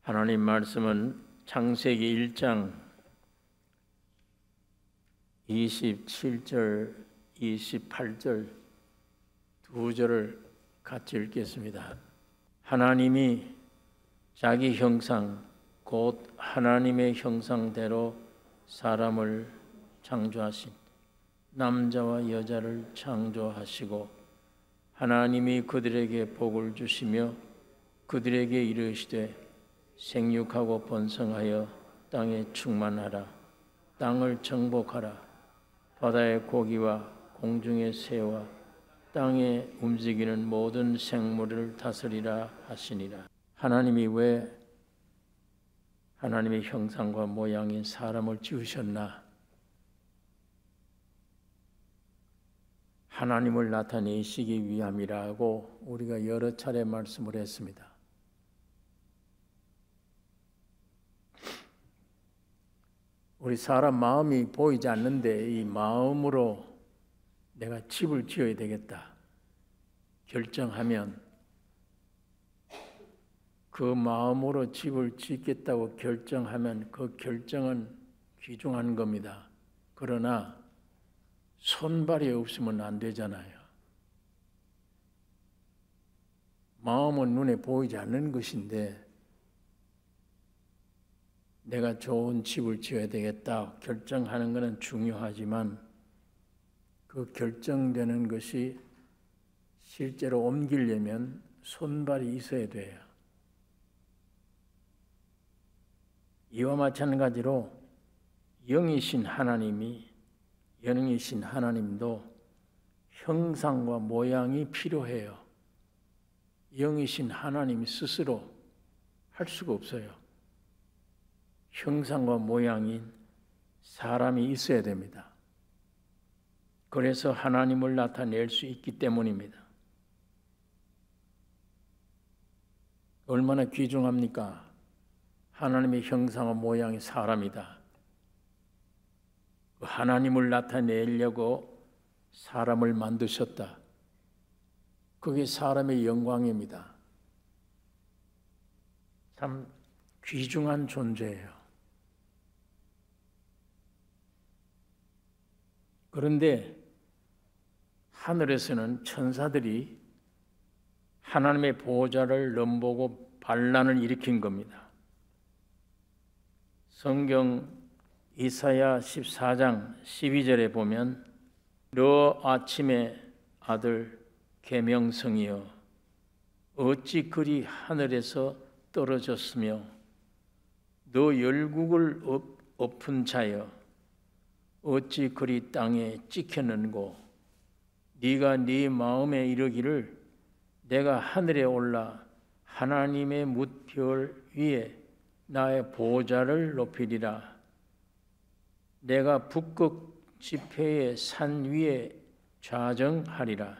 하나님 말씀은 창세기 1장 27절, 28절 두 절을 같이 읽겠습니다. 하나님이 자기 형상 곧 하나님의 형상대로 사람을 창조하신 남자와 여자를 창조하시고 하나님이 그들에게 복을 주시며 그들에게 이르시되 생육하고 번성하여 땅에 충만하라. 땅을 정복하라. 바다의 고기와 공중의 새와 땅에 움직이는 모든 생물을 다스리라 하시니라. 하나님이 왜 하나님의 형상과 모양인 사람을 지으셨나? 하나님을 나타내시기 위함이라고 우리가 여러 차례 말씀을 했습니다. 우리 사람 마음이 보이지 않는데 이 마음으로 내가 집을 지어야 되겠다 결정하면 그 마음으로 집을 짓겠다고 결정하면 그 결정은 귀중한 겁니다. 그러나 손발이 없으면 안 되잖아요. 마음은 눈에 보이지 않는 것인데 내가 좋은 집을 지어야 되겠다 결정하는 것은 중요하지만 그 결정되는 것이 실제로 옮기려면 손발이 있어야 돼요. 이와 마찬가지로 영이신 하나님도 형상과 모양이 필요해요. 영이신 하나님이 스스로 할 수가 없어요. 형상과 모양인 사람이 있어야 됩니다. 그래서 하나님을 나타낼 수 있기 때문입니다. 얼마나 귀중합니까? 하나님의 형상과 모양이 사람이다. 하나님을 나타내려고 사람을 만드셨다. 그게 사람의 영광입니다. 참 귀중한 존재예요. 그런데 하늘에서는 천사들이 하나님의 보호자를 넘보고 반란을 일으킨 겁니다. 성경 이사야 14장 12절에 보면 너 아침의 아들 계명성이여 어찌 그리 하늘에서 떨어졌으며 너 열국을 엎은 자여 어찌 그리 땅에 찍혔는고 네가 네 마음에 이르기를 내가 하늘에 올라 하나님의 뭇별 위에 나의 보호자를 높이리라. 내가 북극 지폐의 산 위에 좌정하리라.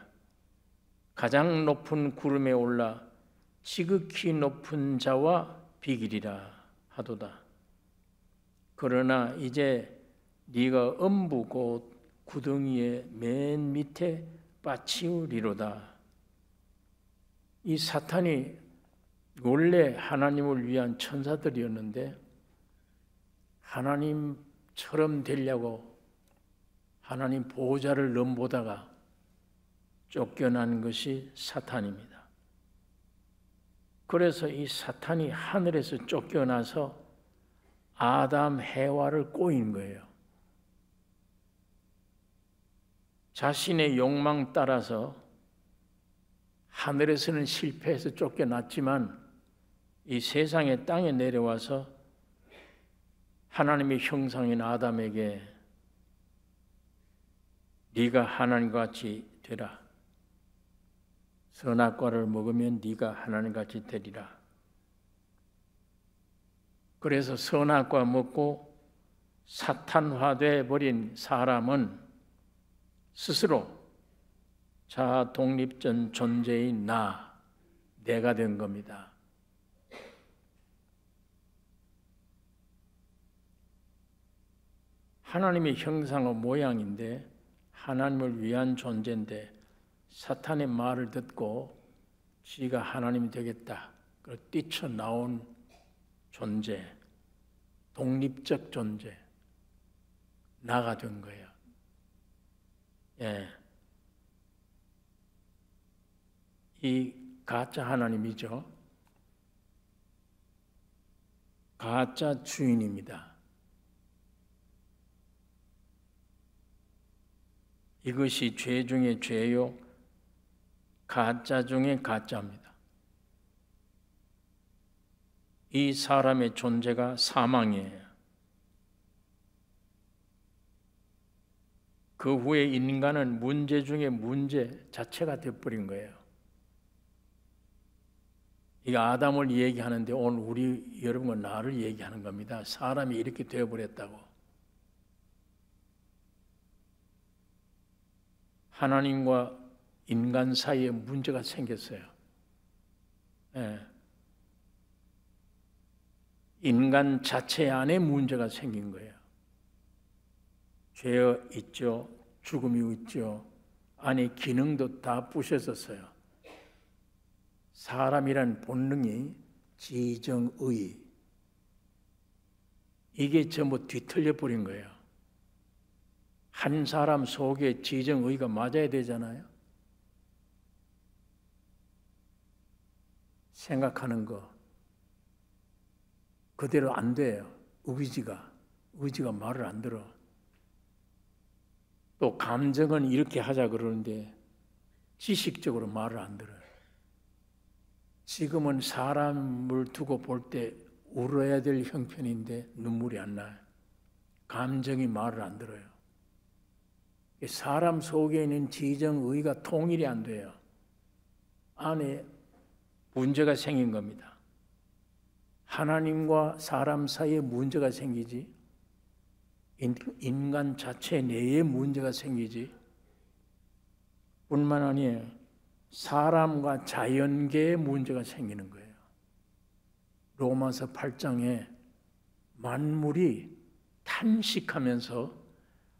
가장 높은 구름에 올라 지극히 높은 자와 비기리라 하도다. 그러나 이제 네가 음부 곧 구덩이의 맨 밑에 빠치우리로다. 이 사탄이 원래 하나님을 위한 천사들이었는데 하나님처럼 되려고 하나님 보호자를 넘보다가 쫓겨난 것이 사탄입니다. 그래서 이 사탄이 하늘에서 쫓겨나서 아담 해와를 꼬인 거예요. 자신의 욕망 따라서 하늘에서는 실패해서 쫓겨났지만 이 세상의 땅에 내려와서 하나님의 형상인 아담에게 네가 하나님같이 되라. 선악과를 먹으면 네가 하나님같이 되리라. 그래서 선악과 먹고 사탄화돼 버린 사람은 스스로 자아 독립전 존재인 내가 된 겁니다. 하나님의 형상과 모양인데 하나님을 위한 존재인데 사탄의 말을 듣고 지가 하나님이 되겠다. 뛰쳐나온 존재, 독립적 존재, 나가 된 거예요. 예. 이 가짜 하나님이죠. 가짜 주인입니다. 이것이 죄 중에 죄요, 가짜 중에 가짜입니다. 이 사람의 존재가 사망이에요. 그 후에 인간은 문제 중에 문제 자체가 되어버린 거예요. 이 아담을 얘기하는데 오늘 우리 여러분과 나를 얘기하는 겁니다. 사람이 이렇게 되어버렸다고. 하나님과 인간 사이에 문제가 생겼어요. 예. 인간 자체 안에 문제가 생긴 거예요. 죄 있죠. 죽음이 있죠. 안에 기능도 다 부셔졌어요. 사람이란 본능이 지정의, 이게 전부 뒤틀려 버린 거예요. 한 사람 속에 지정의가 맞아야 되잖아요. 생각하는 거 그대로 안 돼요. 의지가 말을 안 들어. 또 감정은 이렇게 하자 그러는데 지식적으로 말을 안 들어요. 지금은 사람을 두고 볼 때 울어야 될 형편인데 눈물이 안 나요. 감정이 말을 안 들어요. 사람 속에 있는 지정의가 통일이 안 돼요. 안에 문제가 생긴 겁니다. 하나님과 사람 사이에 문제가 생기지, 인간 자체 내에 문제가 생기지, 뿐만 아니에요. 사람과 자연계에 문제가 생기는 거예요. 로마서 8장에 만물이 탄식하면서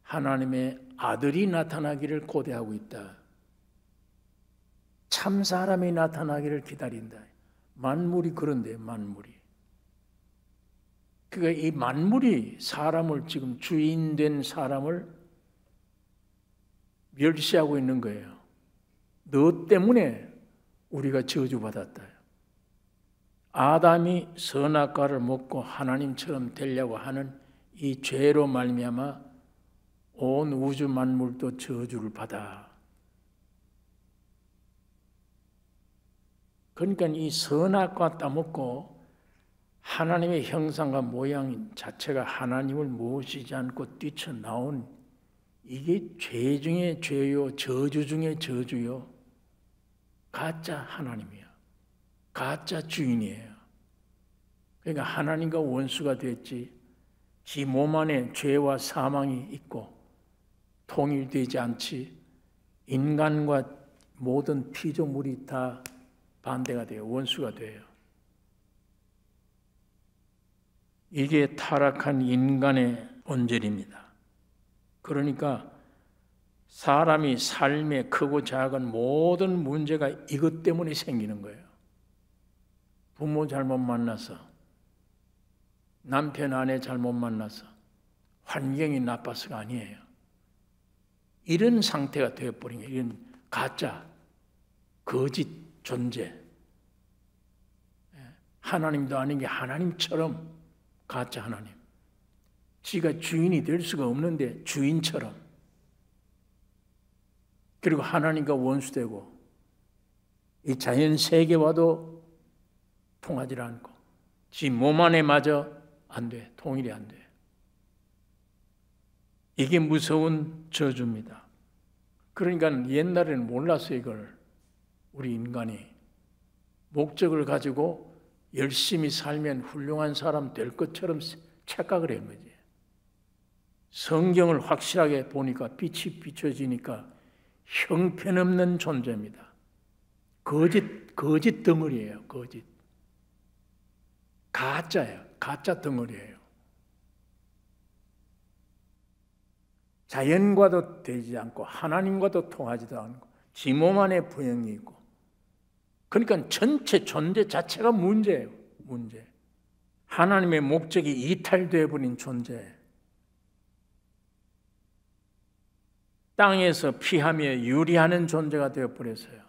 하나님의 아들이 나타나기를 고대하고 있다. 참 사람이 나타나기를 기다린다. 만물이 그런데 만물이. 그러니까 이 만물이 사람을 지금 주인된 사람을 멸시하고 있는 거예요. 너 때문에 우리가 저주받았다. 아담이 선악과를 먹고 하나님처럼 되려고 하는 이 죄로 말미암아 온 우주 만물도 저주를 받아. 그러니까 이 선악과 따먹고 하나님의 형상과 모양 자체가 하나님을 모시지 않고 뛰쳐나온 이게 죄 중에 죄요, 저주 중에 저주요, 가짜 하나님이야. 가짜 주인이에요. 그러니까 하나님과 원수가 됐지, 지 몸 안에 죄와 사망이 있고 통일되지 않지, 인간과 모든 피조물이 다 반대가 돼요. 원수가 돼요. 이게 타락한 인간의 본질입니다. 그러니까 사람이 삶의 크고 작은 모든 문제가 이것 때문에 생기는 거예요. 부모 잘못 만나서, 남편 아내 잘못 만나서, 환경이 나빠서가 아니에요. 이런 상태가 되어버린 거예요. 이런 가짜, 거짓 존재. 하나님도 아닌 게 하나님처럼 가짜 하나님. 지가 주인이 될 수가 없는데 주인처럼. 그리고 하나님과 원수되고 이 자연 세계와도 통하지 않고 지 몸 안에 마저 안 돼. 통일이 안 돼. 이게 무서운 저주입니다. 그러니까 옛날에는 몰랐어요. 이걸 우리 인간이 목적을 가지고 열심히 살면 훌륭한 사람 될 것처럼 착각을 한 거지. 성경을 확실하게 보니까 빛이 비춰지니까 형편없는 존재입니다. 거짓 덩어리예요. 거짓. 가짜예요. 가짜 덩어리예요. 자연과도 되지 않고 하나님과도 통하지도 않고 지 몸 안에 부형이 있고, 그러니까 전체 존재 자체가 문제예요. 문제. 하나님의 목적이 이탈되어 버린 존재, 땅에서 피하며 유리하는 존재가 되어버렸어요.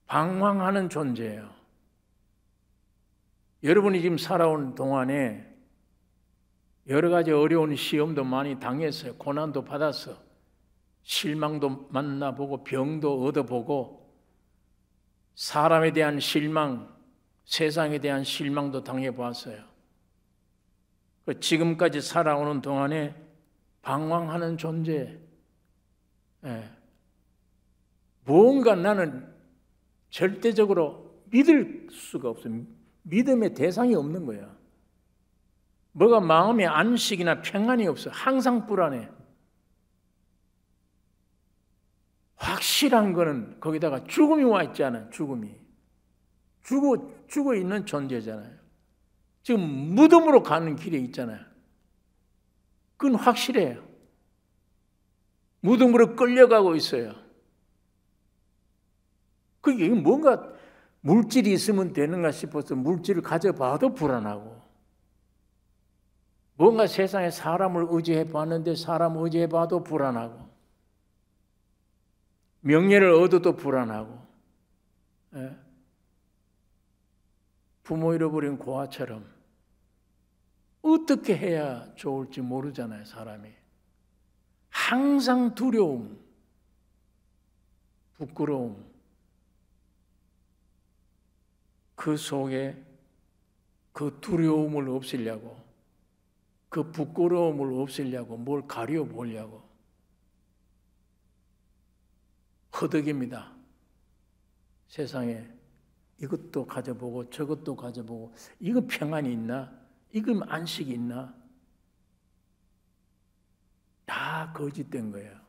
방황하는 존재예요. 여러분이 지금 살아온 동안에 여러 가지 어려운 시험도 많이 당했어요. 고난도 받았어. 실망도 만나보고 병도 얻어보고 사람에 대한 실망, 세상에 대한 실망도 당해보았어요. 지금까지 살아오는 동안에 방황하는 존재, 무언가 나는 절대적으로 믿을 수가 없어요. 믿음의 대상이 없는 거야. 뭐가 마음의 안식이나 평안이 없어. 항상 불안해. 확실한 거는 거기다가 죽음이 와 있잖아요. 죽음이. 죽어 있는 존재잖아요. 지금 무덤으로 가는 길에 있잖아요. 그건 확실해요. 무덤으로 끌려가고 있어요. 그게 뭔가 물질이 있으면 되는가 싶어서 물질을 가져봐도 불안하고, 뭔가 세상에 사람을 의지해 봤는데 사람 의지해 봐도 불안하고, 명예를 얻어도 불안하고, 부모 잃어버린 고아처럼 어떻게 해야 좋을지 모르잖아요. 사람이 항상 두려움, 부끄러움, 그 속에 그 두려움을 없애려고, 그 부끄러움을 없애려고 뭘 가려보려고 허덕입니다. 세상에 이것도 가져보고 저것도 가져보고, 이거 평안이 있나? 이거 안식이 있나? 다 거짓된 거예요.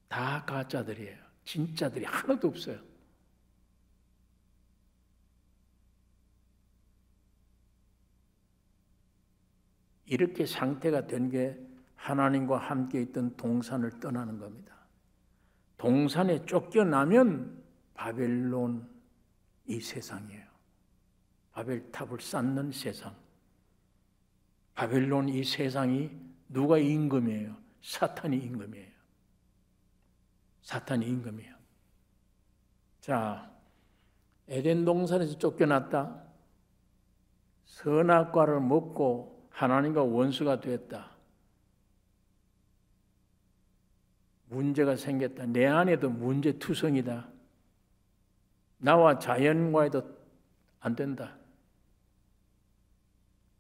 다 가짜들이에요. 진짜들이 하나도 없어요. 이렇게 상태가 된 게 하나님과 함께 있던 동산을 떠나는 겁니다. 동산에 쫓겨나면 바벨론 이 세상이에요. 바벨탑을 쌓는 세상. 바벨론 이 세상이 누가 임금이에요? 사탄이 임금이에요. 사탄이 임금이에요. 자, 에덴 동산에서 쫓겨났다. 선악과를 먹고 하나님과 원수가 되었다. 문제가 생겼다. 내 안에도 문제투성이다. 나와 자연과에도 안 된다.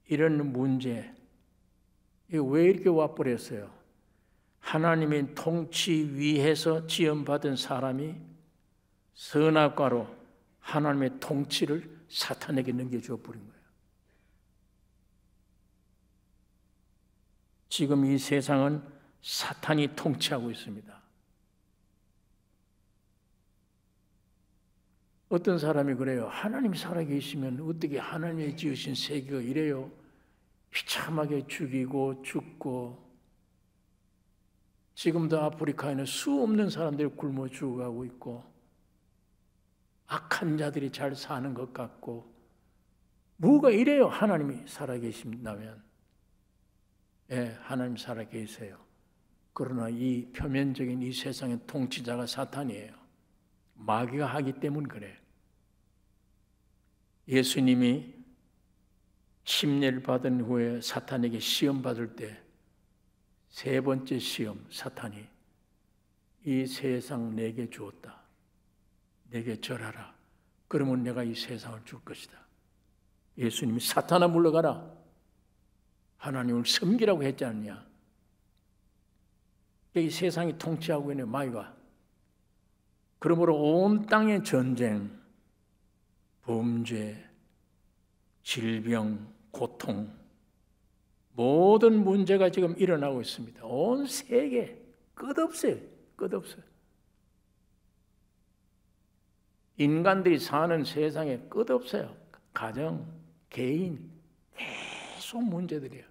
이런 문제, 이게 왜 이렇게 와버렸어요? 하나님의 통치 위에서 지원받은 사람이 선악과로 하나님의 통치를 사탄에게 넘겨주어 버린 거예요. 지금 이 세상은 사탄이 통치하고 있습니다. 어떤 사람이 그래요. 하나님이 살아계시면 어떻게 하나님이 지으신 세계가 이래요? 비참하게 죽이고 죽고, 지금도 아프리카에는 수 없는 사람들이 굶어 죽어가고 있고, 악한 자들이 잘 사는 것 같고, 뭐가 이래요? 하나님이 살아계신다면. 예, 하나님 살아계세요. 그러나 이 표면적인 이 세상의 통치자가 사탄이에요. 마귀가 하기 때문에 그래. 예수님이 침례를 받은 후에 사탄에게 시험 받을 때 세 번째 시험, 사탄이 이 세상 내게 주었다. 내게 절하라. 그러면 내가 이 세상을 줄 것이다. 예수님이 사탄아 물러가라. 하나님을 섬기라고 했지 않느냐. 이 세상이 통치하고 있는 마귀가. 그러므로 온 땅의 전쟁, 범죄, 질병, 고통, 모든 문제가 지금 일어나고 있습니다. 온 세계 끝없어요. 끝없어요. 인간들이 사는 세상에 끝없어요. 가정, 개인, 계속 문제들이에요.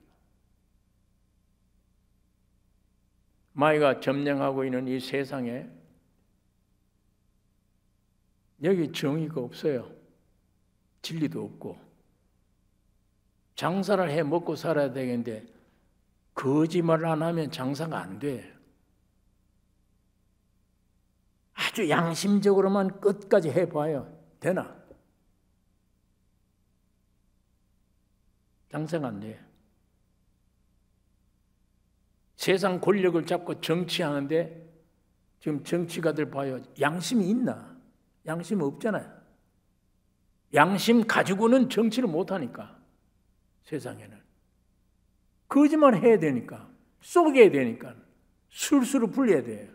마귀가 점령하고 있는 이 세상에 여기 정의가 없어요. 진리도 없고 장사를 해 먹고 살아야 되겠는데 거짓말 안 하면 장사가 안 돼. 아주 양심적으로만 끝까지 해봐요. 되나? 장사가 안 돼. 세상 권력을 잡고 정치하는데 지금 정치가들 봐요. 양심이 있나? 양심 없잖아요. 양심 가지고는 정치를 못하니까. 세상에는. 거짓말 해야 되니까. 속여야 되니까. 술수로 불려야 돼요.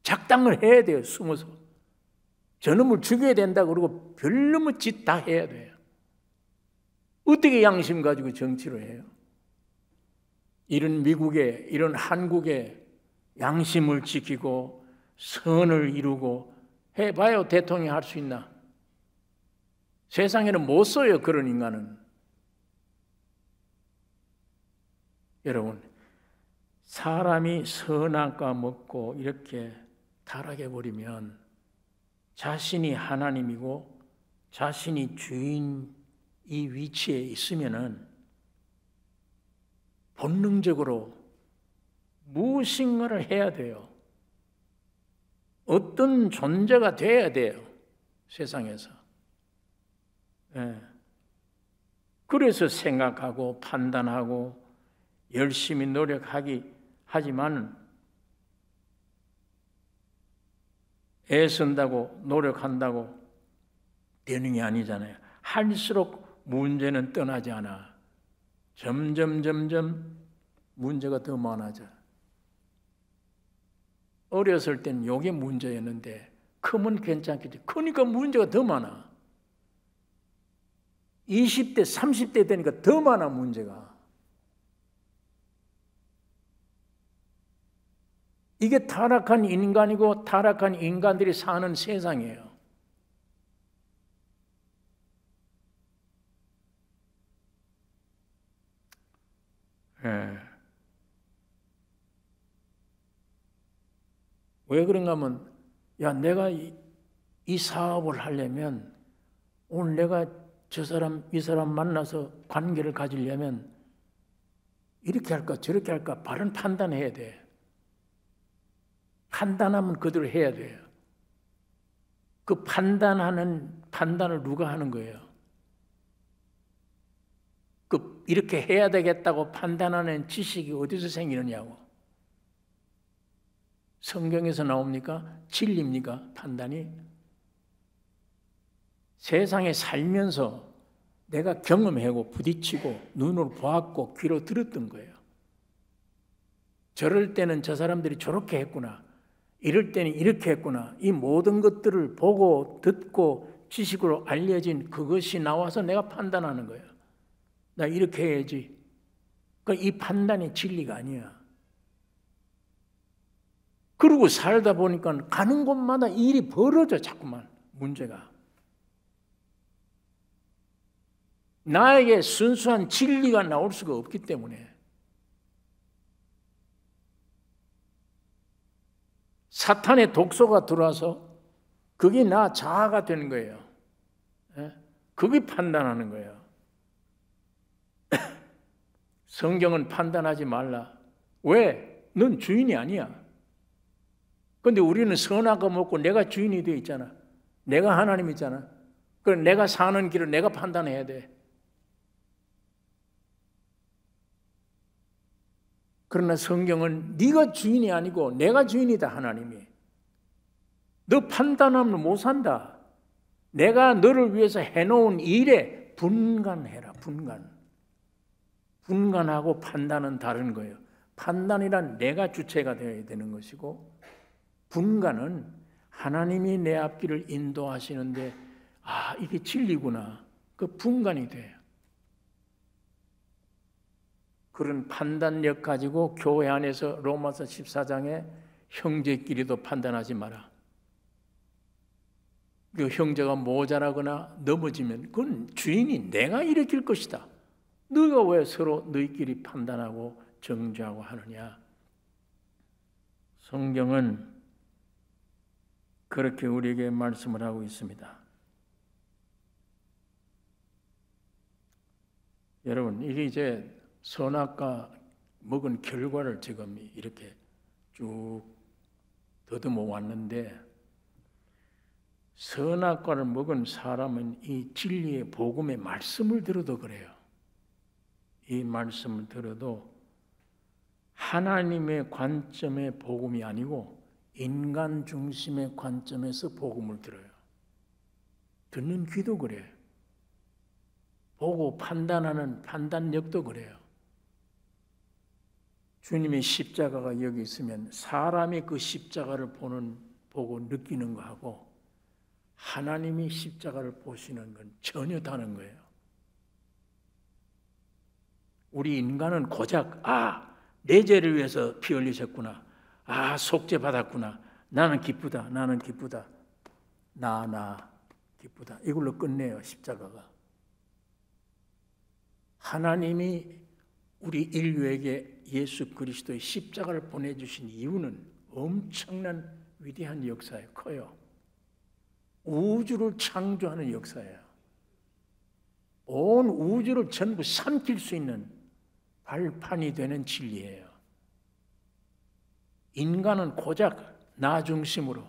작당을 해야 돼요. 숨어서. 저놈을 죽여야 된다 그러고 별놈의 짓 다 해야 돼요. 어떻게 양심 가지고 정치를 해요? 이런 미국에, 이런 한국에 양심을 지키고 선을 이루고 해봐요. 대통령이 할 수 있나? 세상에는 못 써요. 그런 인간은. 여러분, 사람이 선악과 먹고 이렇게 타락해 버리면 자신이 하나님이고 자신이 주인 이 위치에 있으면은 본능적으로 무엇인가를 해야 돼요. 어떤 존재가 돼야 돼요. 세상에서. 예. 그래서 생각하고 판단하고 열심히 하지만 애쓴다고 노력한다고 되는 게 아니잖아요. 할수록 문제는 떠나지 않아. 점점 문제가 더 많아져. 어렸을 땐 이게 문제였는데 크면 괜찮겠지. 크니까 문제가 더 많아. 20대, 30대 되니까 더 많아 문제가. 이게 타락한 인간이고 타락한 인간들이 사는 세상이에요. 예. 왜 그런가 하면 야 내가 이 사업을 하려면 오늘 내가 이 사람 만나서 관계를 가지려면 이렇게 할까 저렇게 할까 바른 판단해야 돼. 판단하면 그대로 해야 돼요. 그 판단을 누가 하는 거예요? 이렇게 해야 되겠다고 판단하는 지식이 어디서 생기느냐고. 성경에서 나옵니까? 진리입니까? 판단이? 세상에 살면서 내가 경험하고 부딪히고 눈으로 보았고 귀로 들었던 거예요. 저럴 때는 저 사람들이 저렇게 했구나. 이럴 때는 이렇게 했구나. 이 모든 것들을 보고 듣고 지식으로 알려진 그것이 나와서 내가 판단하는 거예요. 나 이렇게 해야지. 그러니까 이 판단이 진리가 아니야. 그러고 살다 보니까 가는 곳마다 일이 벌어져 자꾸만 문제가. 나에게 순수한 진리가 나올 수가 없기 때문에 사탄의 독소가 들어와서 그게 나 자아가 되는 거예요. 그게 판단하는 거예요. 성경은 판단하지 말라. 왜? 넌 주인이 아니야. 근데 우리는 선악과 먹고 내가 주인이 되어 있잖아. 내가 하나님이잖아. 그럼 내가 사는 길을 내가 판단해야 돼. 그러나 성경은 네가 주인이 아니고 내가 주인이다 하나님이. 너 판단하면 못 산다. 내가 너를 위해서 해놓은 일에 분간해라. 분간하고 판단은 다른 거예요. 판단이란 내가 주체가 되어야 되는 것이고 분간은 하나님이 내 앞길을 인도하시는데 이게 진리구나. 그 분간이 돼요. 그런 판단력 가지고 교회 안에서 로마서 14장에 형제끼리도 판단하지 마라. 그 형제가 모자라거나 넘어지면 그건 주인이 내가 일으킬 것이다. 너가 왜 서로 너희끼리 판단하고 정죄하고 하느냐. 성경은 그렇게 우리에게 말씀을 하고 있습니다. 여러분, 이게 이제 선악과 먹은 결과를 지금 이렇게 쭉 더듬어 왔는데, 선악과를 먹은 사람은 이 진리의 복음의 말씀을 들어도 그래요. 이 말씀을 들어도 하나님의 관점의 복음이 아니고 인간 중심의 관점에서 복음을 들어요. 듣는 귀도 그래요. 보고 판단하는 판단력도 그래요. 주님의 십자가가 여기 있으면 사람이 그 십자가를 보고 느끼는 거하고 하나님이 십자가를 보시는 건 전혀 다른 거예요. 우리 인간은 고작 내 죄를 위해서 피 흘리셨구나. 속죄 받았구나. 나는 기쁘다. 나는 기쁘다. 나 기쁘다. 이걸로 끝내요, 십자가가. 하나님이 우리 인류에게 예수 그리스도의 십자가를 보내주신 이유는 엄청난 위대한 역사예요. 커요. 우주를 창조하는 역사예요. 온 우주를 전부 삼킬 수 있는 발판이 되는 진리예요. 인간은 고작 나 중심으로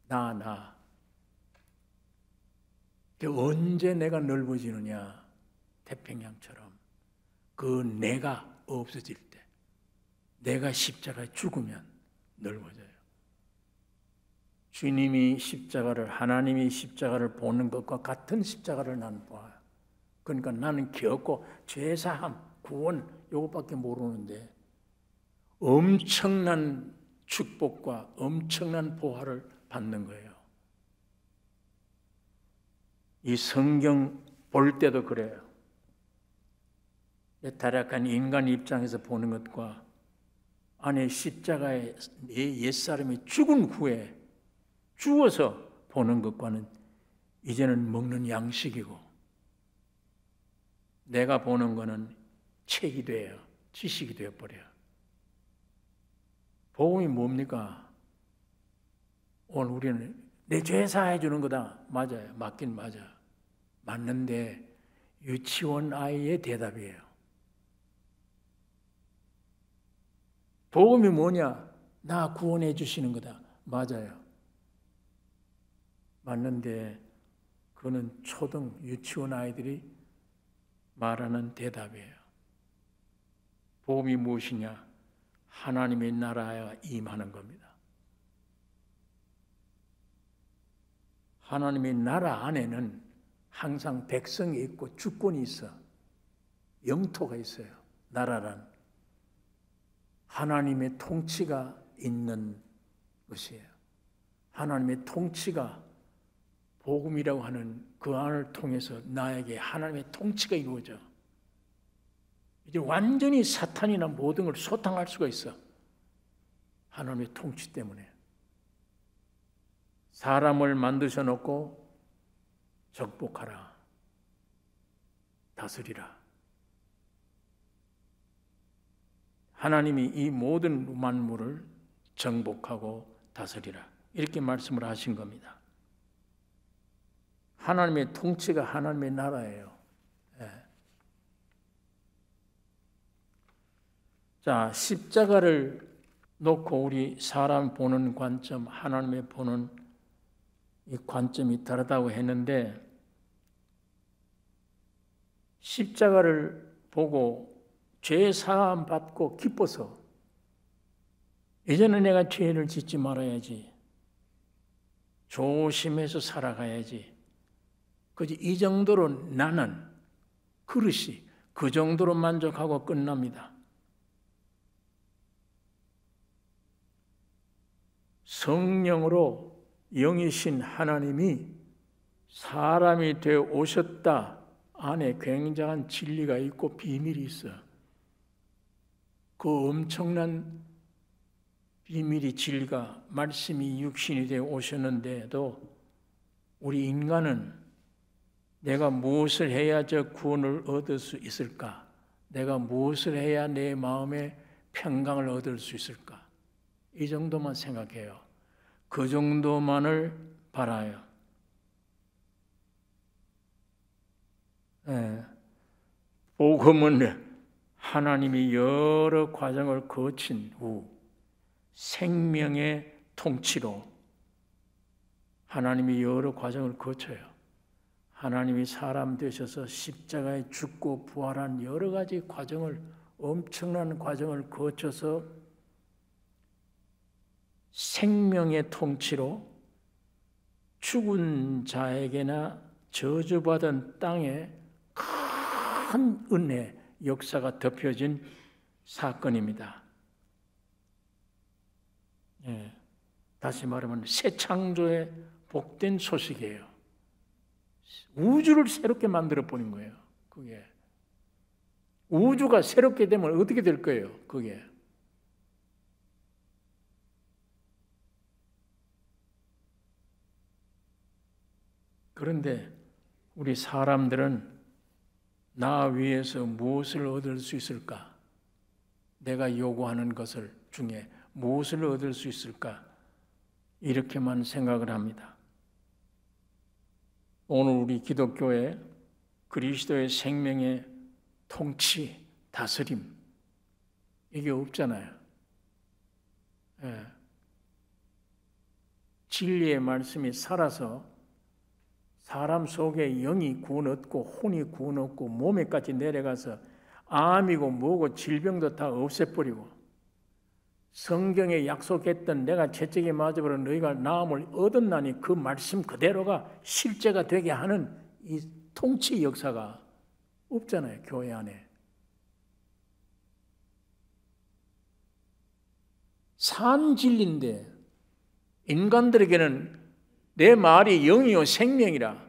나. 언제 내가 넓어지느냐? 태평양처럼 그 내가 없어질 때, 내가 십자가에 죽으면 넓어져요. 주님이 십자가를, 하나님이 십자가를 보는 것과 같은 십자가를 나는 봐요. 그러니까 나는 겪고 죄사함, 구원 이것밖에 모르는데 엄청난 축복과 엄청난 보화를 받는 거예요. 이 성경 볼 때도 그래요. 타락한 인간 입장에서 보는 것과 안에 십자가에 내 옛사람이 죽은 후에 죽어서 보는 것과는 이제는 먹는 양식이고 내가 보는 거는 책이 돼요. 지식이 되어버려요. 복음이 뭡니까? 오늘 우리는 내 죄 사해 주는 거다. 맞아요. 맞긴 맞아. 맞는데 유치원 아이의 대답이에요. 복음이 뭐냐? 나 구원해 주시는 거다. 맞아요. 맞는데 그거는 초등 유치원 아이들이 말하는 대답이에요. 복음이 무엇이냐? 하나님의 나라에 임하는 겁니다. 하나님의 나라 안에는 항상 백성이 있고 주권이 있어. 영토가 있어요. 나라란 하나님의 통치가 있는 것이에요. 하나님의 통치가 복음이라고 하는 그 안을 통해서 나에게 하나님의 통치가 이루어져. 이제 완전히 사탄이나 모든 걸 소탕할 수가 있어. 하나님의 통치 때문에. 사람을 만드셔 놓고 정복하라. 다스리라. 하나님이 이 모든 만물을 정복하고 다스리라. 이렇게 말씀을 하신 겁니다. 하나님의 통치가 하나님의 나라예요. 예. 자, 십자가를 놓고 우리 사람 보는 관점, 하나님의 보는 이 관점이 다르다고 했는데 십자가를 보고 죄 사함 받고 기뻐서 이제는 내가 죄를 짓지 말아야지. 조심해서 살아가야지. 이 정도로 나는 그릇이 그 정도로 만족하고 끝납니다. 성령으로 영이신 하나님이 사람이 되어 오셨다 안에 굉장한 진리가 있고 비밀이 있어. 그 엄청난 비밀이 진리가 말씀이 육신이 되어 오셨는데도 우리 인간은 내가 무엇을 해야 저 구원을 얻을 수 있을까? 내가 무엇을 해야 내 마음에 평강을 얻을 수 있을까? 이 정도만 생각해요. 그 정도만을 바라요. 네. 복음은 하나님이 여러 과정을 거친 후 생명의 통치로 하나님이 여러 과정을 거쳐요. 하나님이 사람 되셔서 십자가에 죽고 부활한 여러 가지 과정을, 엄청난 과정을 거쳐서 생명의 통치로 죽은 자에게나 저주받은 땅에 큰 은혜, 역사가 덮여진 사건입니다. 다시 말하면 새 창조의 복된 소식이에요. 우주를 새롭게 만들어 버린 거예요. 그게 우주가 새롭게 되면 어떻게 될 거예요? 그게 그런데 우리 사람들은 나 위에서 무엇을 얻을 수 있을까? 내가 요구하는 것을 중에 무엇을 얻을 수 있을까? 이렇게만 생각을 합니다. 오늘 우리 기독교의 그리스도의 생명의 통치, 다스림 이게 없잖아요. 진리의 말씀이 살아서 사람 속에 영이 구원 얻고 혼이 구원 얻고 몸에까지 내려가서 암이고 뭐고 질병도 다 없애버리고 성경에 약속했던 내가 채찍에 맞아버려 너희가 나음을 얻었나니 그 말씀 그대로가 실제가 되게 하는 이 통치 역사가 없잖아요. 교회 안에. 산 진리인데 인간들에게는 내 말이 영이요 생명이라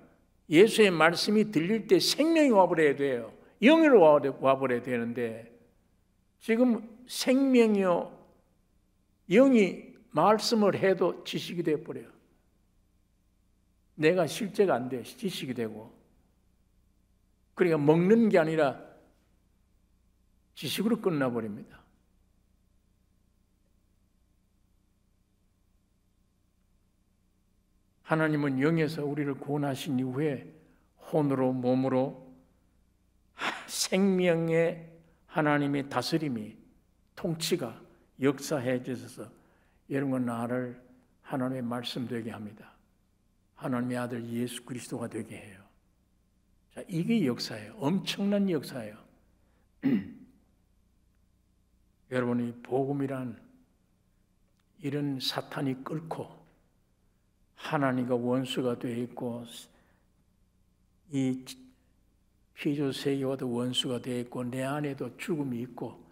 예수의 말씀이 들릴 때 생명이 와버려야 돼요. 영으로 와버려야 되는데 지금 생명이요 영이 말씀을 해도 지식이 되어버려요. 내가 실제가 안 돼. 지식이 되고. 그러니까 먹는 게 아니라 지식으로 끝나버립니다. 하나님은 영에서 우리를 구원하신 이후에 혼으로 몸으로 생명의 하나님의 다스림이 통치가 역사해 주셔서 여러분과 나를 하나님의 말씀 되게 합니다. 하나님의 아들 예수 그리스도가 되게 해요. 자, 이게 역사예요. 엄청난 역사예요. 여러분이 복음이란 이런 사탄이 끓고 하나님과 원수가 되어 있고 이 피조 세계와도 원수가 되어 있고 내 안에도 죽음이 있고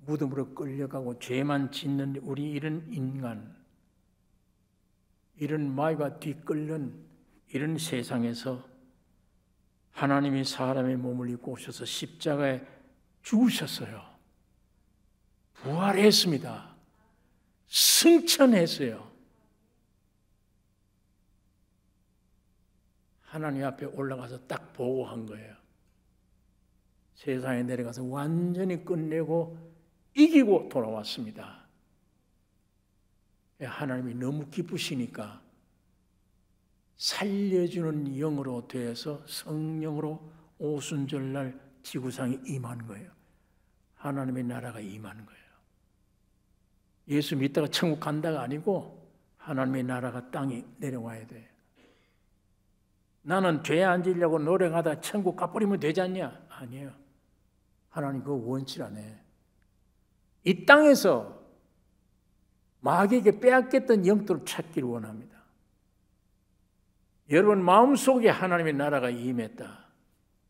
무덤으로 끌려가고 죄만 짓는 우리 이런 인간, 이런 마귀가 뒤끓는 이런 세상에서 하나님이 사람의 몸을 입고 오셔서 십자가에 죽으셨어요. 부활했습니다. 승천했어요. 하나님 앞에 올라가서 딱 보고한 거예요. 세상에 내려가서 완전히 끝내고 이기고 돌아왔습니다. 하나님이 너무 기쁘시니까 살려주는 영으로 되어서 성령으로 오순절날 지구상에 임한 거예요. 하나님의 나라가 임하는 거예요. 예수 믿다가 천국 간다가 아니고 하나님의 나라가 땅에 내려와야 돼요. 나는 죄 안 지려고 노력하다 천국 가버리면 되지 않냐? 아니에요. 하나님 그거 원치 않아요. 이 땅에서 마귀에게 빼앗겼던 영토를 찾기를 원합니다. 여러분 마음속에 하나님의 나라가 임했다.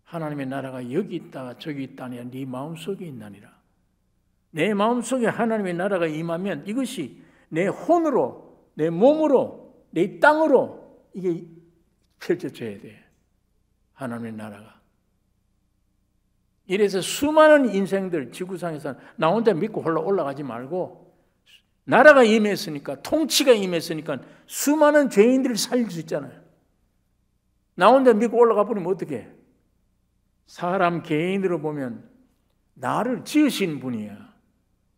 하나님의 나라가 여기 있다 저기 있다니 네 마음속에 있나니라. 내 마음속에 하나님의 나라가 임하면 이것이 내 혼으로 내 몸으로 내 땅으로 이게 펼쳐져야 돼. 하나님의 나라가. 이래서 수많은 인생들 지구상에서 나 혼자 믿고 홀로 올라가지 말고 나라가 임했으니까 통치가 임했으니까 수많은 죄인들을 살릴 수 있잖아요. 나 혼자 믿고 올라가 버리면 어떡해? 사람 개인으로 보면 나를 지으신 분이야.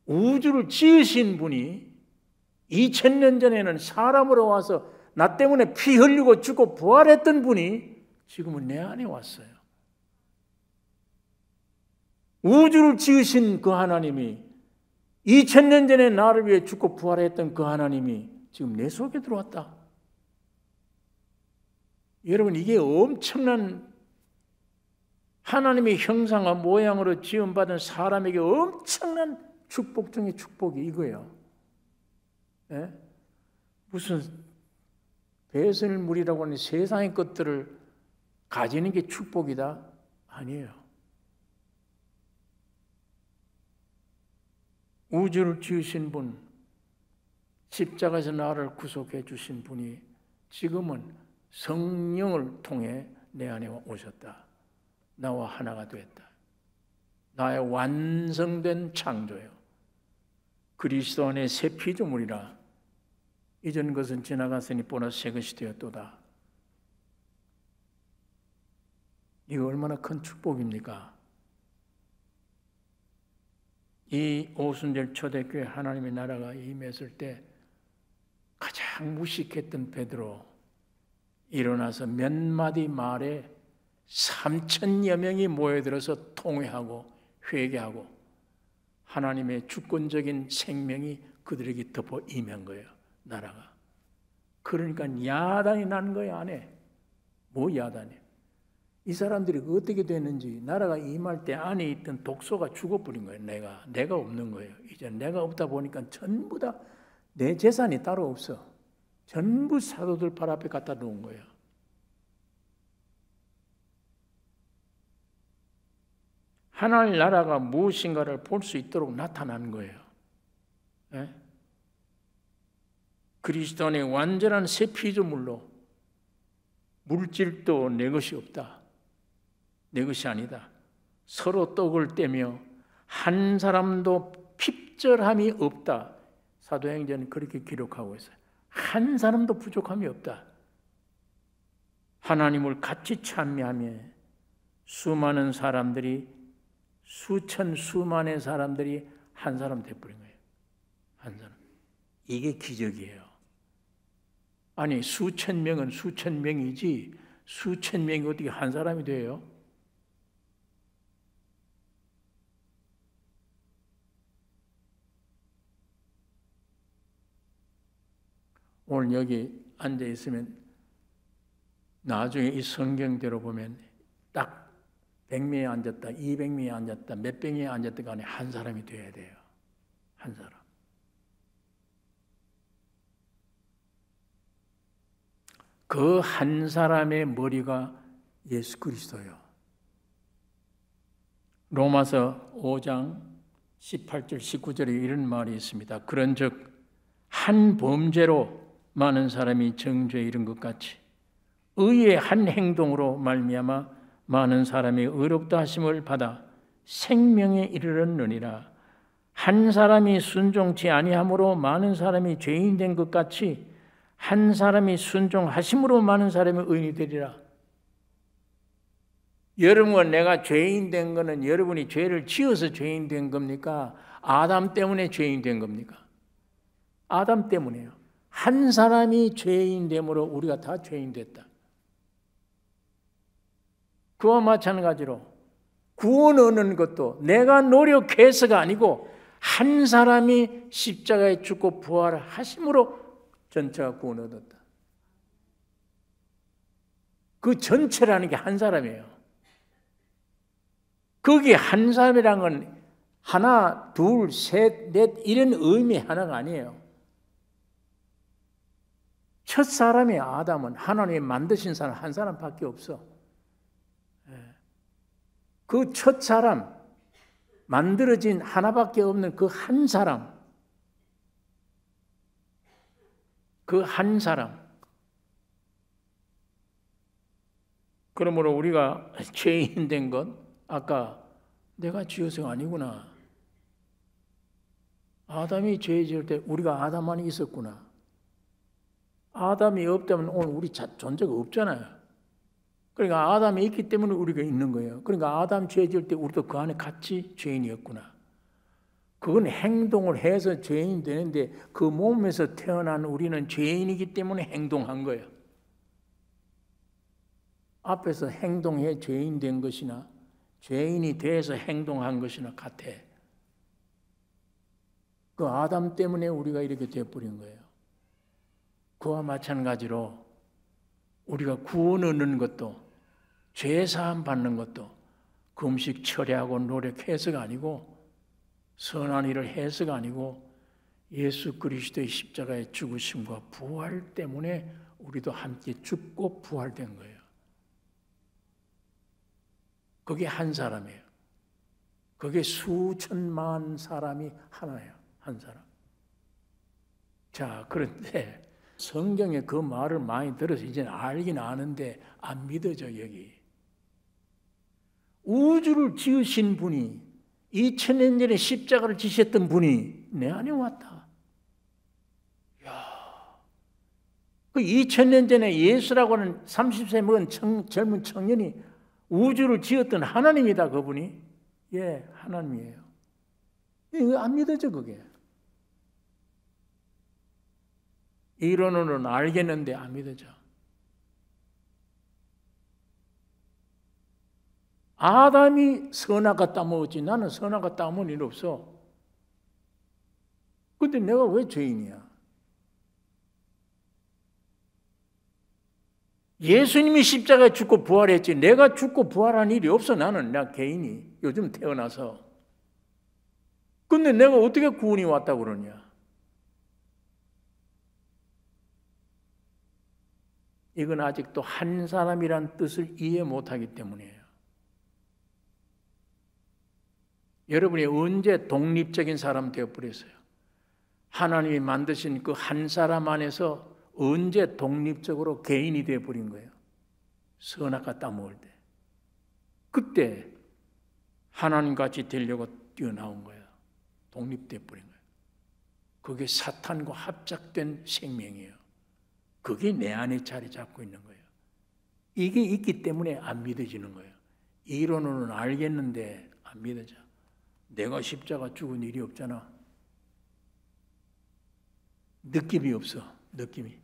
우주를 지으신 분이 2000년 전에는 사람으로 와서 나 때문에 피 흘리고 죽고 부활했던 분이 지금은 내 안에 왔어요. 우주를 지으신 그 하나님이 2000년 전에 나를 위해 죽고 부활했던 그 하나님이 지금 내 속에 들어왔다. 여러분, 이게 엄청난 하나님의 형상과 모양으로 지음받은 사람에게 엄청난 축복 중에 축복이 이거예요. 예? 무슨 배설물이라고 하는 세상의 것들을 가지는 게 축복이다? 아니에요. 우주를 지으신 분, 십자가에서 나를 구속해 주신 분이 지금은 성령을 통해 내 안에 오셨다. 나와 하나가 되었다. 나의 완성된 창조요. 그리스도 안에 새 피조물이라. 이전 것은 지나갔으니 보나 새 것이 되었도다. 이거 얼마나 큰 축복입니까? 이 오순절 초대교회 하나님의 나라가 임했을 때 가장 무식했던 베드로 일어나서 몇 마디 말에 3,000여 명이 모여들어서 통회하고 회개하고 하나님의 주권적인 생명이 그들에게 덮어 임한 거예요. 나라가. 그러니까 야단이 나는 거예요. 안에. 뭐 야단이? 이 사람들이 어떻게 됐는지 나라가 임할 때 안에 있던 독소가 죽어버린 거예요. 내가 없는 거예요. 이제 내가 없다 보니까 전부 다 내 재산이 따로 없어. 전부 사도들 발 앞에 갖다 놓은 거예요. 하나님 나라가 무엇인가를 볼 수 있도록 나타난 거예요. 네? 그리스도 안에 완전한 새 피조물로 물질도 내 것이 없다. 내 것이 아니다. 서로 떡을 떼며 한 사람도 핍절함이 없다. 사도행전은 그렇게 기록하고 있어요. 한 사람도 부족함이 없다. 하나님을 같이 찬미하며 수많은 사람들이 수만의 사람들이 한 사람 돼버린 거예요. 한 사람. 이게 기적이에요. 아니 수천 명은 수천 명이지 수천 명이 어떻게 한 사람이 돼요? 오늘 여기 앉아 있으면 나중에 이 성경대로 보면 딱 100명이 앉았다, 200명이 앉았다, 몇백 명이 앉았다 간에 한 사람이 돼야 돼요. 한 사람. 그 한 사람의 머리가 예수 그리스도예요. 로마서 5장 18절 19절에 이런 말이 있습니다. 그런즉 한 범죄로 많은 사람이 정죄에 이른 것 같이 의의 한 행동으로 말미암아 많은 사람이 의롭다 하심을 받아 생명에 이르렀느니라. 한 사람이 순종치 아니함으로 많은 사람이 죄인 된 것 같이 한 사람이 순종하심으로 많은 사람이 의인이 되리라. 여러분과 내가 죄인 된 것은 여러분이 죄를 지어서 죄인 된 겁니까? 아담 때문에 죄인 된 겁니까? 아담 때문에요. 한 사람이 죄인 됨으로 우리가 다 죄인 됐다. 그와 마찬가지로 구원 얻는 것도 내가 노력해서가 아니고 한 사람이 십자가에 죽고 부활하심으로 전체가 구원 얻었다. 그 전체라는 게 한 사람이에요. 거기 한 사람이란 건 하나, 둘, 셋, 넷 이런 의미 하나가 아니에요. 첫 사람이 아담은 하나님이 만드신 사람 한 사람밖에 없어. 그 첫 사람, 만들어진 하나밖에 없는 그 한 사람, 그 한 사람. 그러므로 우리가 죄인 된 것, 아까 내가 지어서가 아니구나. 아담이 죄 지을 때 우리가 아담 안에 있었구나. 아담이 없다면 오늘 우리 존재가 없잖아요. 그러니까 아담이 있기 때문에 우리가 있는 거예요. 그러니까 아담 죄 지을 때 우리도 그 안에 같이 죄인이었구나. 그건 행동을 해서 죄인이 되는데 그 몸에서 태어난 우리는 죄인이기 때문에 행동한 거예요. 앞에서 행동해 죄인 된 것이나 죄인이 돼서 행동한 것이나 같아. 그 아담 때문에 우리가 이렇게 되어버린 거예요. 그와 마찬가지로 우리가 구원 얻는 것도 죄사함 받는 것도 금식 철회하고 노력해서가 아니고 선한 일을 해서가 아니고 예수 그리스도의 십자가의 죽으심과 부활 때문에 우리도 함께 죽고 부활된 거예요. 그게 한 사람이에요. 그게 수천만 사람이 하나예요. 한 사람. 자, 그런데 성경에 그 말을 많이 들어서 이제 알긴 아는데 안 믿어져, 여기. 우주를 지으신 분이 2000년 전에 십자가를 지셨던 분이 내 안에 왔다. 이야, 그 2000년 전에 예수라고 하는 30세 먹은 젊은 청년이 우주를 지었던 하나님이다, 그분이. 예, 하나님이에요. 이거 안 믿어져, 그게. 이론으로는 알겠는데 안 믿어져. 아담이 선악과 따먹었지 나는 선악과 따먹은 일 없어. 근데 내가 왜 죄인이야? 예수님이 십자가에 죽고 부활했지 내가 죽고 부활한 일이 없어. 나는 나 개인이 요즘 태어나서. 근데 내가 어떻게 구원이 왔다고 그러냐? 이건 아직도 한 사람이란 뜻을 이해 못하기 때문이에요. 여러분이 언제 독립적인 사람 되어버렸어요? 하나님이 만드신 그 한 사람 안에서 언제 독립적으로 개인이 되어버린 거예요? 선악과 따먹을 때. 그때 하나님같이 되려고 뛰어나온 거예요. 독립되어버린 거예요. 그게 사탄과 합작된 생명이에요. 그게 내 안에 자리 잡고 있는 거예요. 이게 있기 때문에 안 믿어지는 거예요. 이론으로는 알겠는데 안 믿어져. 내가 십자가 죽은 일이 없잖아. 느낌이 없어. 느낌이.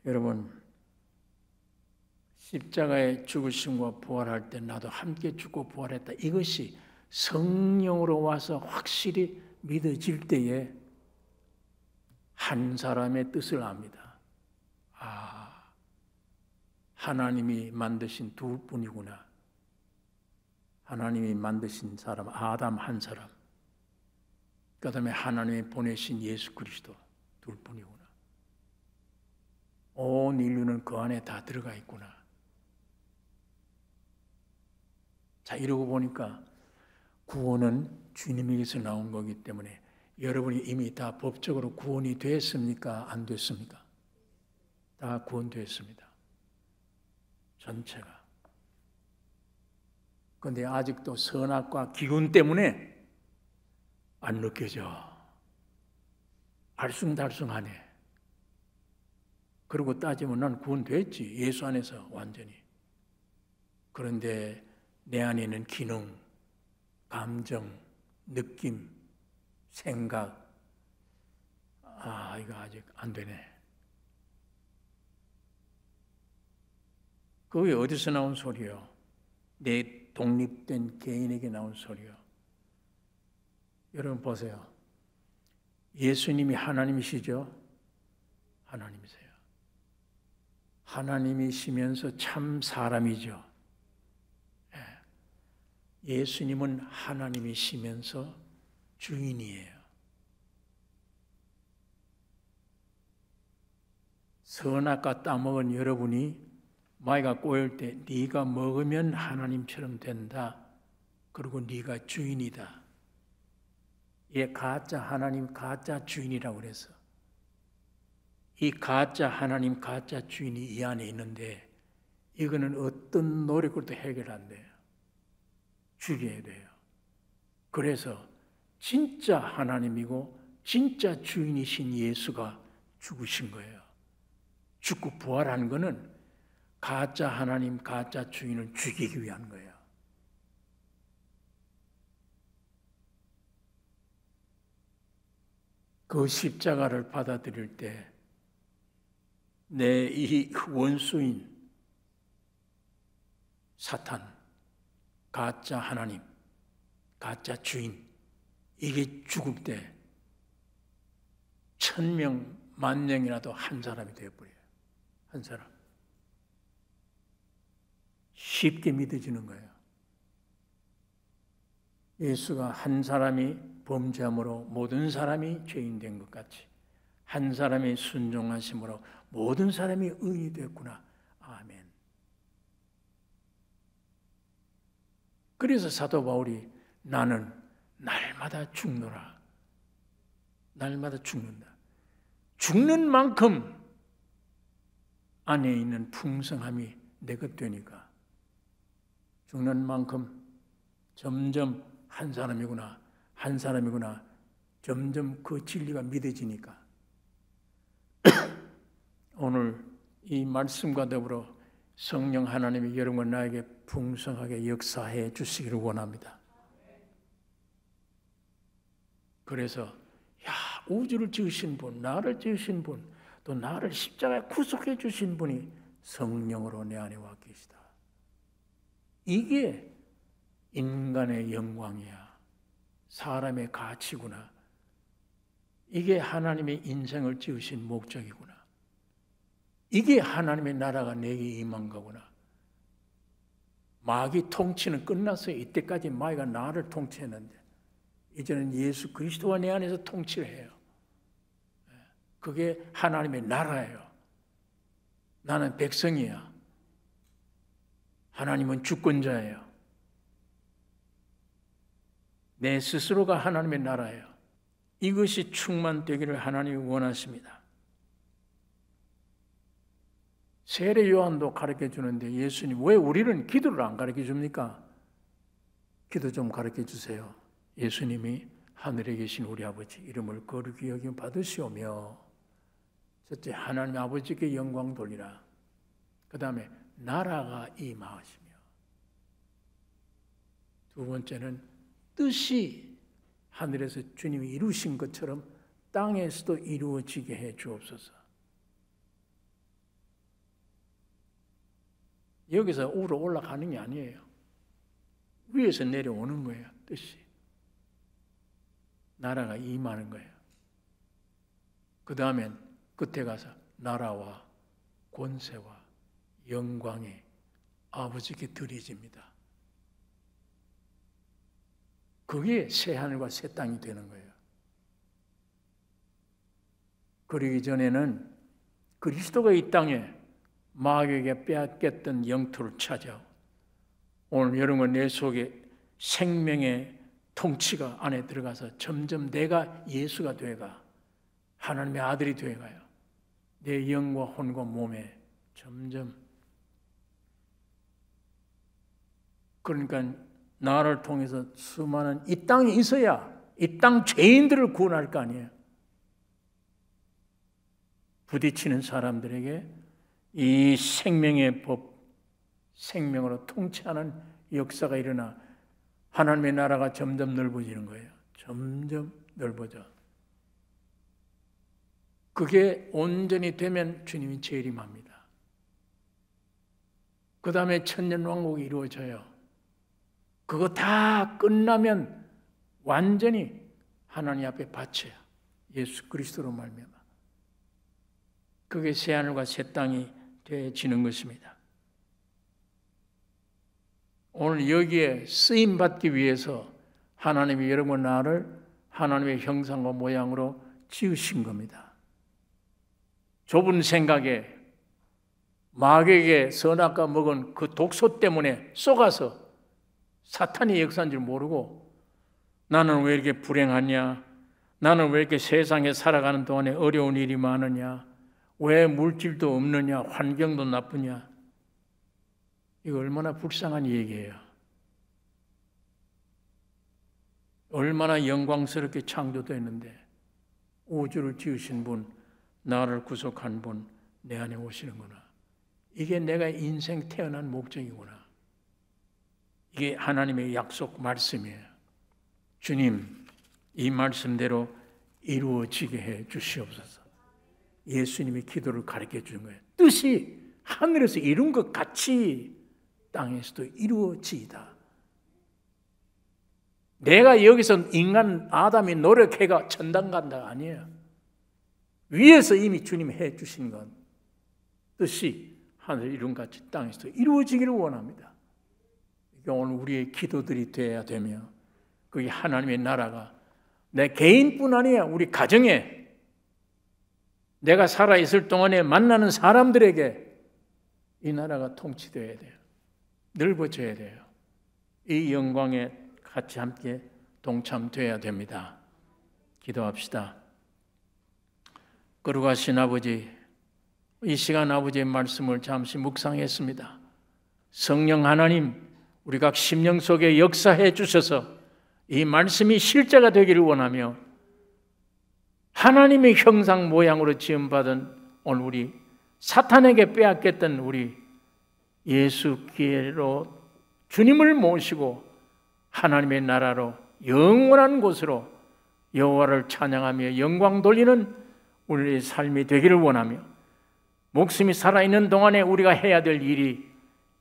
여러분, 십자가의 죽으심과 부활할 때 나도 함께 죽고 부활했다. 이것이 성령으로 와서 확실히 믿어질 때에 한 사람의 뜻을 압니다. 아, 하나님이 만드신 두 분이구나. 하나님이 만드신 사람, 아담 한 사람. 그 다음에 하나님이 보내신 예수 그리스도 둘 분이구나. 온 인류는 그 안에 다 들어가 있구나. 자, 이러고 보니까 구원은 주님에게서 나온 거기 때문에 여러분이 이미 다 법적으로 구원이 됐습니까? 안 됐습니까? 다 구원됐습니다. 전체가. 그런데 아직도 선악과 기운 때문에 안 느껴져. 알쏭달쏭하네. 그러고 따지면 난 구원됐지. 예수 안에서 완전히. 그런데 내 안에는 기능, 감정, 느낌, 생각, 이거 아직 안 되네. 그게 어디서 나온 소리요? 내 독립된 개인에게 나온 소리요. 여러분 보세요. 예수님이 하나님이시죠? 하나님이세요. 하나님이시면서 참 사람이죠. 예수님은 하나님이시면서 주인이에요. 선악과 따먹은 여러분이 마귀가 꼬일 때 네가 먹으면 하나님처럼 된다. 그리고 네가 주인이다. 얘 가짜 하나님, 가짜 주인이라고 그래서 이 가짜 하나님, 가짜 주인이 이 안에 있는데 이거는 어떤 노력으로도 해결 안 돼요. 죽여야 돼요. 그래서 진짜 하나님이고 진짜 주인이신 예수가 죽으신 거예요. 죽고 부활한 거는 가짜 하나님, 가짜 주인을 죽이기 위한 거예요. 그 십자가를 받아들일 때 내 이 원수인 사탄, 가짜 하나님, 가짜 주인, 이게 죽을 때 1000명, 10,000명이라도 한 사람이 되어버려요. 한 사람. 쉽게 믿어지는 거예요. 예수가 한 사람이 범죄함으로 모든 사람이 죄인 된 것 같이 한 사람이 순종하심으로 모든 사람이 의인이 되었구나. 아멘. 그래서 사도 바울이 나는 날마다 죽노라. 날마다 죽는다. 죽는 만큼 안에 있는 풍성함이 내 것 되니까 죽는 만큼 점점 한 사람이구나, 한 사람이구나, 점점 그 진리가 믿어지니까 오늘 이 말씀과 더불어 성령 하나님이 여러분과 나에게 풍성하게 역사해 주시기를 원합니다. 그래서 우주를 지으신 분, 나를 지으신 분, 또 나를 십자가에 구속해 주신 분이 성령으로 내 안에 와 계시다. 이게 인간의 영광이야. 사람의 가치구나. 이게 하나님의 인생을 지으신 목적이구나. 이게 하나님의 나라가 내게 임한 거구나. 마귀 통치는 끝났어요. 이때까지 마귀가 나를 통치했는데 이제는 예수 그리스도가 내 안에서 통치를 해요. 그게 하나님의 나라예요. 나는 백성이야. 하나님은 주권자예요. 내 스스로가 하나님의 나라예요. 이것이 충만되기를 하나님이 원하십니다. 세례 요한도 가르쳐 주는데 예수님 왜 우리는 기도를 안 가르쳐 줍니까? 기도 좀 가르쳐 주세요. 예수님이 하늘에 계신 우리 아버지 이름을 거룩히 여김 받으시오며 첫째 하나님 아버지께 영광 돌리라. 그 다음에 나라가 임하시며 두 번째는 뜻이 하늘에서 주님이 이루신 것처럼 땅에서도 이루어지게 해 주옵소서. 여기서 우로 올라가는 게 아니에요. 위에서 내려오는 거예요. 뜻이. 나라가 임하는 거예요. 그 다음엔 끝에 가서 나라와 권세와 영광이 아버지께 드려집니다. 그게 새하늘과 새 땅이 되는 거예요. 그러기 전에는 그리스도가 이 땅에 마귀에게 빼앗겼던 영토를 찾아 오늘 여러분 내 속에 생명의 통치가 안에 들어가서 점점 내가 예수가 되어가 하나님의 아들이 되어가요. 내 영과 혼과 몸에 점점 그러니까 나를 통해서 수많은 이 땅에 있어야 이 땅 죄인들을 구원할 거 아니에요. 부딪히는 사람들에게 이 생명의 법, 생명으로 통치하는 역사가 일어나 하나님의 나라가 점점 넓어지는 거예요. 점점 넓어져. 그게 온전히 되면 주님이 재림합니다. 그 다음에 천년왕국이 이루어져요. 그거 다 끝나면 완전히 하나님 앞에 바쳐요. 예수 그리스도로 말미암아. 그게 새하늘과 새 땅이 되어지는 것입니다. 오늘 여기에 쓰임받기 위해서 하나님이 여러분 나를 하나님의 형상과 모양으로 지으신 겁니다. 좁은 생각에 마귀에게 선악과 먹은 그 독소 때문에 속아서 사탄이 역사인 줄 모르고 나는 왜 이렇게 불행하냐? 나는 왜 이렇게 세상에 살아가는 동안에 어려운 일이 많으냐? 왜 물질도 없느냐? 환경도 나쁘냐? 이거 얼마나 불쌍한 얘기예요. 얼마나 영광스럽게 창조됐는데 우주를 지으신 분, 나를 구속한 분, 내 안에 오시는구나. 이게 내가 인생 태어난 목적이구나. 이게 하나님의 약속 말씀이에요. 주님, 이 말씀대로 이루어지게 해 주시옵소서. 예수님이 기도를 가르쳐 주는 거예요. 뜻이 하늘에서 이룬 것 같이 땅에서도 이루어지이다. 내가 여기서 인간 아담이 노력해가 천당 간다가 아니에요. 위에서 이미 주님이 해주신 건 뜻이 하늘 이룬 것 같이 땅에서도 이루어지기를 원합니다. 이게 오늘 우리의 기도들이 되어야 되며, 그게 하나님의 나라가 내 개인뿐 아니야, 우리 가정에, 내가 살아있을 동안에 만나는 사람들에게 이 나라가 통치되어야 돼요. 넓어져야 돼요. 이 영광에 같이 함께 동참되어야 됩니다. 기도합시다. 거룩하신 아버지, 이 시간 아버지의 말씀을 잠시 묵상했습니다. 성령 하나님, 우리 각 심령 속에 역사해 주셔서 이 말씀이 실제가 되기를 원하며, 하나님의 형상 모양으로 지음받은 오늘 우리 사탄에게 빼앗겼던 우리 예수께로 주님을 모시고 하나님의 나라로 영원한 곳으로 여호와를 찬양하며 영광 돌리는 우리의 삶이 되기를 원하며, 목숨이 살아있는 동안에 우리가 해야 될 일이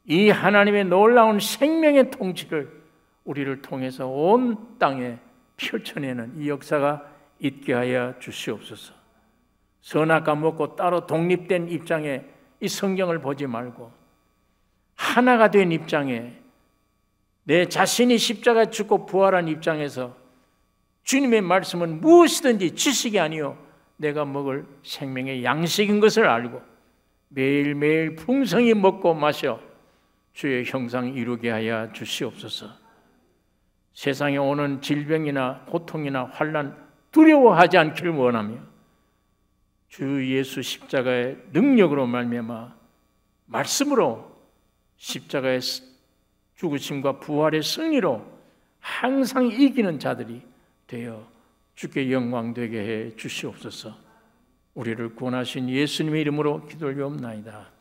이 하나님의 놀라운 생명의 통치를 우리를 통해서 온 땅에 펼쳐내는 이 역사가 있게 하여 주시옵소서. 선악과 먹고 따로 독립된 입장에 이 성경을 보지 말고 하나가 된 입장에, 내 자신이 십자가에 죽고 부활한 입장에서 주님의 말씀은 무엇이든지 지식이 아니요 내가 먹을 생명의 양식인 것을 알고 매일매일 풍성히 먹고 마셔 주의 형상 이루게 하여 주시옵소서. 세상에 오는 질병이나 고통이나 환난 두려워하지 않기를 원하며, 주 예수 십자가의 능력으로 말미암아 말씀으로 십자가의 죽으심과 부활의 승리로 항상 이기는 자들이 되어 주께 영광 되게 해 주시옵소서. 우리를 구원하신 예수님의 이름으로 기도를 드리옵나이다.